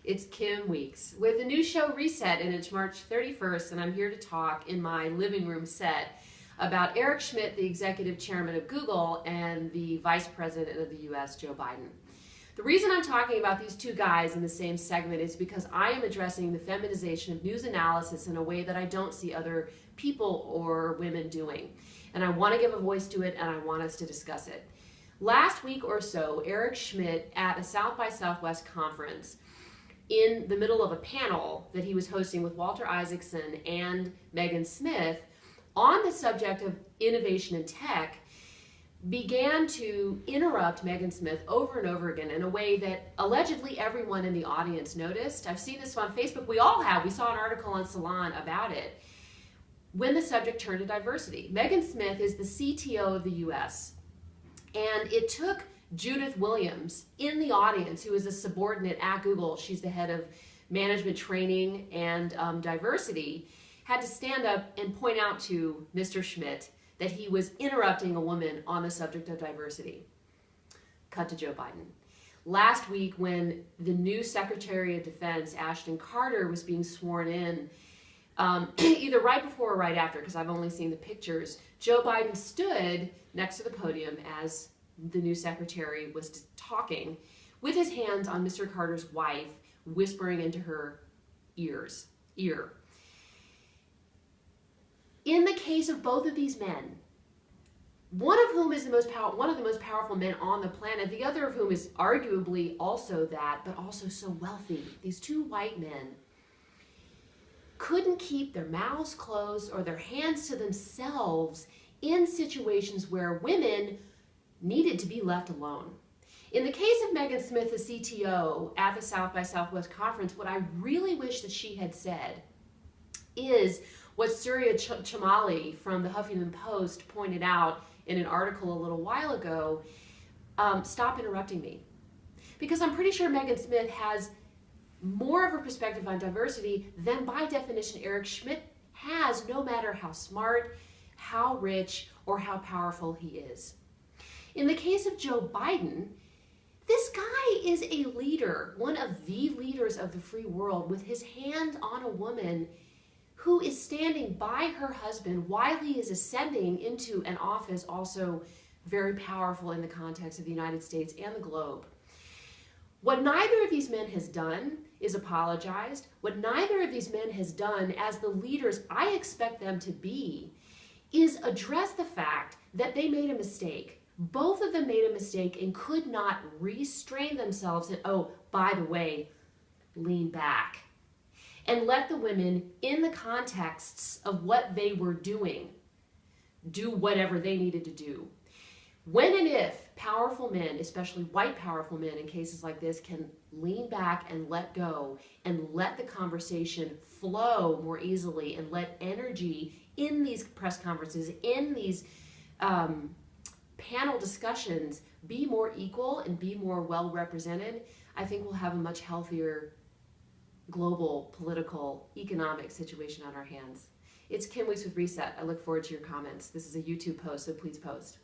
It's Kim Weeks with a new show, Reset, and it's March 31st, and I'm here to talk in my living room set about Eric Schmidt, the executive chairman of Google, and the vice president of the U.S., Joe Biden. The reason I'm talking about these two guys in the same segment is because I am addressing the feminization of news analysis in a way that I don't see other people or women doing. And I want to give a voice to it, and I want us to discuss it. Last week or so, Eric Schmidt at a South by Southwest conference, in the middle of a panel that he was hosting with Walter Isaacson and Megan Smith on the subject of innovation in tech, began to interrupt Megan Smith over and over again in a way that allegedly everyone in the audience noticed. I've seen this on Facebook. We all have. We saw an article on Salon about it. When the subject turned to diversity. Megan Smith is the CTO of the US. And it took Judith Williams in the audience, who is a subordinate at Google. She's the head of management training and diversity, had to stand up and point out to Mr. Schmidt that he was interrupting a woman on the subject of diversity. Cut to Joe Biden. Last week, when the new Secretary of Defense, Ashton Carter, was being sworn in, either right before or right after, because I've only seen the pictures, Joe Biden stood next to the podium as the new secretary was talking with his hands on Mr. Carter's wife, whispering into her ear. In the case of both of these men, one of whom is one of the most powerful men on the planet, the other of whom is arguably also that, but also so wealthy, these two white men couldn't keep their mouths closed or their hands to themselves in situations where women needed to be left alone. In the case of Megan Smith, the CTO at the South by Southwest conference, what I really wish that she had said is what Surya Chamali from the Huffington Post pointed out in an article a little while ago. Stop interrupting me. Because I'm pretty sure Megan Smith has more of a perspective on diversity than by definition Eric Schmidt has, no matter how smart, how rich, or how powerful he is. In the case of Joe Biden, this guy is a leader, one of the leaders of the free world, with his hand on a woman who is standing by her husband while he is ascending into an office also very powerful in the context of the United States and the globe. What neither of these men has done is apologized. What neither of these men has done as the leaders I expect them to be is address the fact that they made a mistake. Both of them made a mistake and could not restrain themselves and, oh, by the way, lean back and let the women, in the contexts of what they were doing, do whatever they needed to do. When and if powerful men, especially white powerful men in cases like this, can lean back and let go and let the conversation flow more easily and let energy in these press conferences, in these panel discussions be more equal and be more well represented, I think we'll have a much healthier global, political, economic situation on our hands. It's Kim Weeks with Reset. I look forward to your comments. This is a YouTube post, so please post.